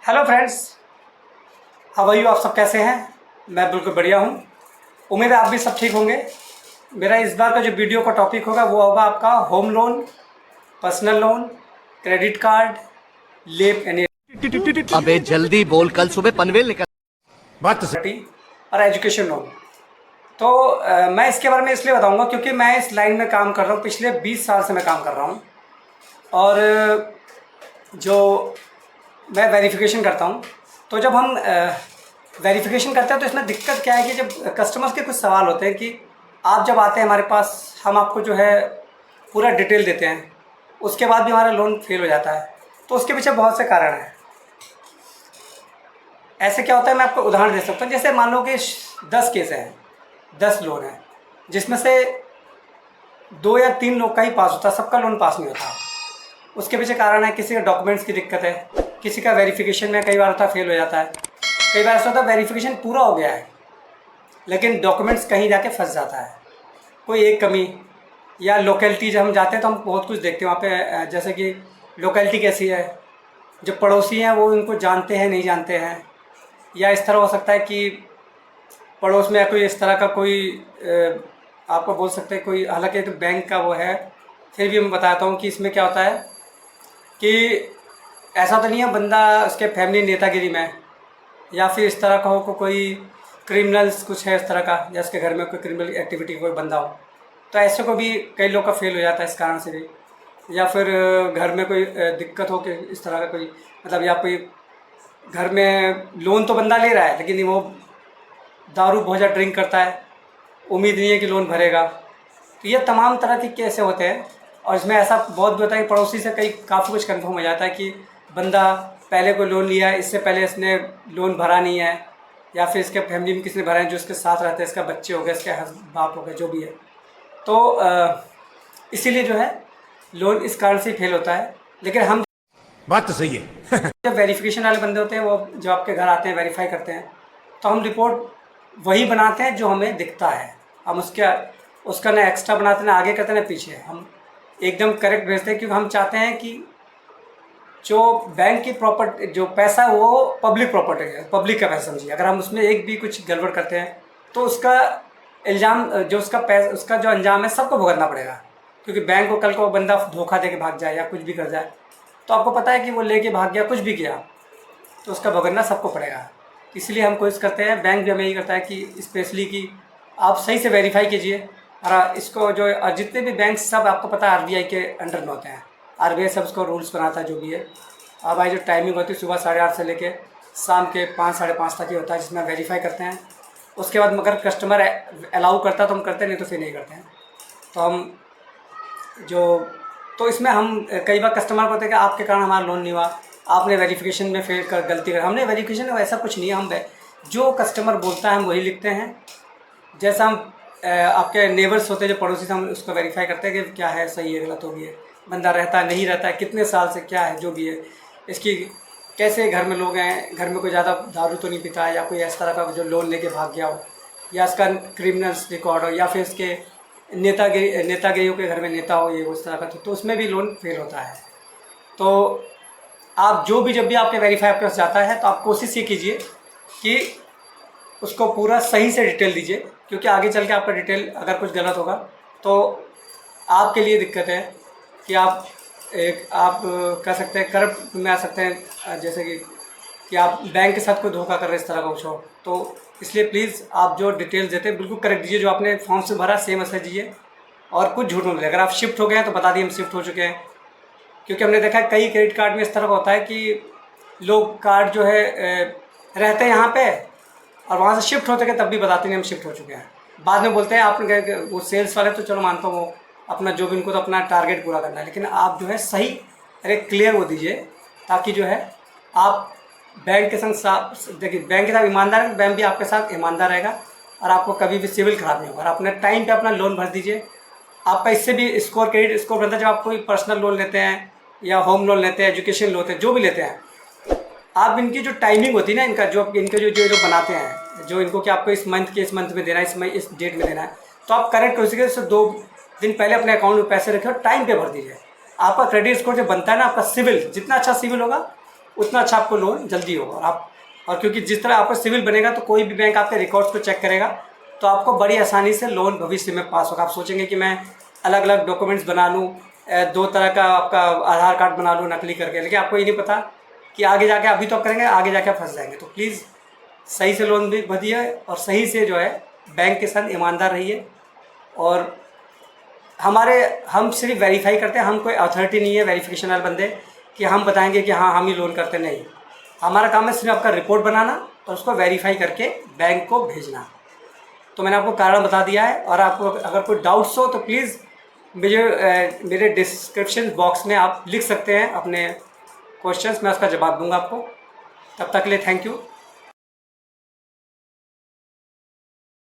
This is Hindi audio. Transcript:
Hello friends, how are you. आप सब कैसे हैं? मैं बिल्कुल बढ़िया हूँ। उम्मीद है आप भी सब ठीक होंगे। मेरा इस बार का जो वीडियो का टॉपिक होगा वो होगा आपका home loan, personal loan, credit card, लेप यानी अबे जल्दी बोल, कल सुबह पनवेल निकल। बात तो सही। और एजुकेशन लोन। तो मैं इसके बारे में इसलिए बताऊंगा क्योंकि मैं इस लाइन में काम कर रहा हूँ। पिछले 20 साल से मैं काम कर रहा हूँ। और जो मैं वेरिफिकेशन करता हूँ, तो जब हम वेरिफिकेशन करते हैं तो इसमें दिक्कत क्या है कि जब कस्टमर्स के कुछ सवाल होते हैं कि आप जब आते हैं हमारे पास, हम आपको जो है पूरा डिटेल देते हैं, उसके बाद भी हमारा लोन फेल हो जाता है। तो उसके पीछे बहुत से कारण हैं। ऐसे क्या होता है, मैं आपको उदाहरण दे सकता हूँ। जैसे मान लो कि 10 केस हैं, 10 लोन हैं, जिसमें से 2 या 3 लोग का ही पास होता है, सबका लोन पास नहीं होता। उसके पीछे कारण है, किसी का डॉक्यूमेंट्स की दिक्कत है, किसी का वेरिफिकेशन में कई बार होता है फेल हो जाता है, कई बार ऐसा होता है वेरिफिकेशन पूरा हो गया है लेकिन डॉक्यूमेंट्स कहीं जाके फंस जाता है, कोई एक कमी। या लोकेलिटी जब हम जाते हैं तो हम बहुत कुछ देखते हैं वहाँ पे, जैसे कि लोकेलिटी कैसी है, जो पड़ोसी हैं वो इनको जानते हैं नहीं जानते हैं, या इस तरह हो सकता है कि पड़ोस में कोई इस तरह का कोई आपको बोल सकते हैं कोई, हालांकि तो बैंक का वो है, फिर भी मैं बताता हूँ कि इसमें क्या होता है कि ऐसा तो नहीं है बंदा उसके फैमिली नेतागिरी में, या फिर इस तरह का हो कोई क्रिमिनल्स कुछ है इस तरह का, या उसके घर में कोई क्रिमिनल एक्टिविटी कोई बंदा हो, तो ऐसे को भी कई लोग का फेल हो जाता है इस कारण से भी। या फिर घर में कोई दिक्कत हो कि इस तरह का कोई, मतलब या कोई घर में लोन तो बंदा ले रहा है लेकिन वो दारू बहुत ज़्यादा ड्रिंक करता है, उम्मीद नहीं है कि लोन भरेगा। तो ये तमाम तरह के केस होते हैं। और इसमें ऐसा बहुत भी होता है कि पड़ोसी से कई काफ़ी कुछ कन्फर्म हो जाता है कि बंदा पहले कोई लोन लिया है, इससे पहले इसने लोन भरा नहीं है, या फिर इसके फैमिली में किसने भरा है, जो इसके साथ रहते हैं, इसका बच्चे हो गए, इसके बाप हो गए, जो भी है। तो इसीलिए जो है लोन इस कारण से फेल होता है। लेकिन हम, बात तो सही है। जब वेरिफिकेशन वाले बंदे होते हैं वो जो आपके घर आते हैं वेरीफाई करते हैं, तो हम रिपोर्ट वही बनाते हैं जो हमें दिखता है। हम उसका ना एक्स्ट्रा बनाते हैं, ना आगे करते हैं ना पीछे, हम एकदम करेक्ट भेजते हैं, क्योंकि हम चाहते हैं कि जो बैंक की प्रॉपर्टी जो पैसा है वो पब्लिक प्रॉपर्टी है, पब्लिक का पैसा समझिए। अगर हम उसमें एक भी कुछ गड़बड़ करते हैं तो उसका इल्ज़ाम, जो उसका पैसा, उसका जो अंजाम है सबको भुगतना पड़ेगा। क्योंकि बैंक को कल को बंदा धोखा दे के भाग जाए या कुछ भी कर जाए, तो आपको पता है कि वो लेके भाग गया, कुछ भी किया, तो उसका भुगतना सबको पड़ेगा। इसलिए हम कोशिश करते हैं, बैंक भी हमें यही करता है कि स्पेशली कि आप सही से वेरीफाई कीजिए। और इसको जो जितने भी बैंक सब आपको पता है आरबीआई के अंडर में होते हैं, आरबीआई सब उसको रूल्स बनाता है जो भी है। अब भाई जो टाइमिंग होती है सुबह 8:30 से लेके शाम के 5 साढ़े 5 तक ही होता है, जिसमें वेरीफाई करते हैं। उसके बाद मगर कस्टमर अलाउ करता है तो हम करते हैं, नहीं तो फिर नहीं करते हैं। तो हम जो तो इसमें हम कई बार कस्टमर को कहते हैं कि आपके कारण हमारा लोन नहीं हुआ, आपने वेरिफिकेशन में फेल कर गलती कर। हमने वेरिफिकेशन में ऐसा कुछ नहीं है, हम जो कस्टमर बोलता है हम वही लिखते हैं। जैसा हम आपके नेबर्स होते हैं जो पड़ोसी से, हम उसको वेरीफाई करते हैं कि क्या है, सही है, गलत हो गई है, बंदा रहता है नहीं रहता है, कितने साल से, क्या है, जो भी है, इसकी कैसे घर में लोग हैं, घर में कोई ज़्यादा दारू तो नहीं पीता है, या कोई इस तरह का जो लोन लेके भाग गया हो, या इसका क्रिमिनल्स रिकॉर्ड हो, या फिर इसके नेतागिरियों के घर में नेता हो, ये उस तरह का, तो उसमें भी लोन फेल होता है। तो आप जो भी, जब भी आपके वेरीफाई आपके पास जाता है, तो आप कोशिश ये कीजिए कि उसको पूरा सही से डिटेल दीजिए, क्योंकि आगे चल के आपका डिटेल अगर कुछ गलत होगा तो आपके लिए दिक्कत है कि आप कह सकते हैं करप्ट में आ सकते हैं, जैसे कि आप बैंक के साथ कोई धोखा कर रहे हैं, इस तरह का कुछ हो। तो इसलिए प्लीज़ आप जो डिटेल्स देते हैं बिल्कुल करेक्ट दीजिए, जो आपने फॉर्म से भरा सेम ऐसा दीजिए, और कुछ झूठ मत बोलिए। अगर आप शिफ्ट हो गए हैं तो बता दिए हम शिफ्ट हो चुके हैं, क्योंकि हमने देखा है कई क्रेडिट कार्ड में इस तरह का होता है कि लोग कार्ड जो है रहते हैं यहाँ पे, और वहाँ से शिफ्ट होते हैं तब भी बताते नहीं हम शिफ्ट हो चुके हैं। बाद में बोलते हैं आपने, वो सेल्स वाले तो चलो मानता हूँ, वो अपना जो भी, इनको तो अपना टारगेट पूरा करना है, लेकिन आप जो है सही अरे क्लियर वो दीजिए, ताकि जो है आप बैंक के संग साथ देखिए, बैंक के साथ ईमानदार है, बैंक भी आपके साथ ईमानदार रहेगा, और आपको कभी भी सिविल खराब नहीं होगा। और अपने टाइम पे अपना लोन भर दीजिए। आपका इससे भी स्कोर, क्रेडिट स्कोर बनता है। जब आप कोई पर्सनल लोन लेते हैं या होम लोन लेते हैं, एजुकेशन लोन लेते हैं, जो भी लेते हैं, आप इनकी जो टाइमिंग होती है ना, इनका जो इनके जो बनाते हैं, जो इनको कि आपको इस मंथ में देना है, इस डेट में देना है, तो आप करेक्ट हो सके 2 दिन पहले अपने अकाउंट में पैसे रखें और टाइम पे भर दीजिए। आपका क्रेडिट स्कोर जो बनता है ना, आपका सिविल जितना अच्छा सिविल होगा, उतना अच्छा आपको लोन जल्दी होगा। और क्योंकि जिस तरह आपका सिविल बनेगा तो कोई भी बैंक आपके रिकॉर्ड्स को चेक करेगा, तो आपको बड़ी आसानी से लोन भविष्य में पास होगा। आप सोचेंगे कि मैं अलग अलग डॉक्यूमेंट्स बना लूँ, 2 तरह का आपका आधार कार्ड बना लूँ नकली करके, लेकिन आपको ये नहीं पता कि आगे जाके अभी तो आप करेंगे, आगे जाके फंस जाएंगे। तो प्लीज़ सही से लोन भी भरिए और सही से जो है बैंक के साथ ईमानदार रहिए। और हम सिर्फ वेरीफाई करते हैं, हम कोई अथॉरिटी नहीं है वेरिफिकेशन वाले बंदे कि हम बताएंगे कि हाँ हम ही लोन करते, नहीं। हमारा काम है सिर्फ आपका रिपोर्ट बनाना और उसको वेरीफाई करके बैंक को भेजना। तो मैंने आपको कारण बता दिया है, और आपको अगर कोई डाउट्स हो तो प्लीज़ मेरे डिस्क्रिप्शन बॉक्स में आप लिख सकते हैं अपने क्वेश्चंस, मैं उसका जवाब दूंगा आपको। तब तक के लिए थैंक यू।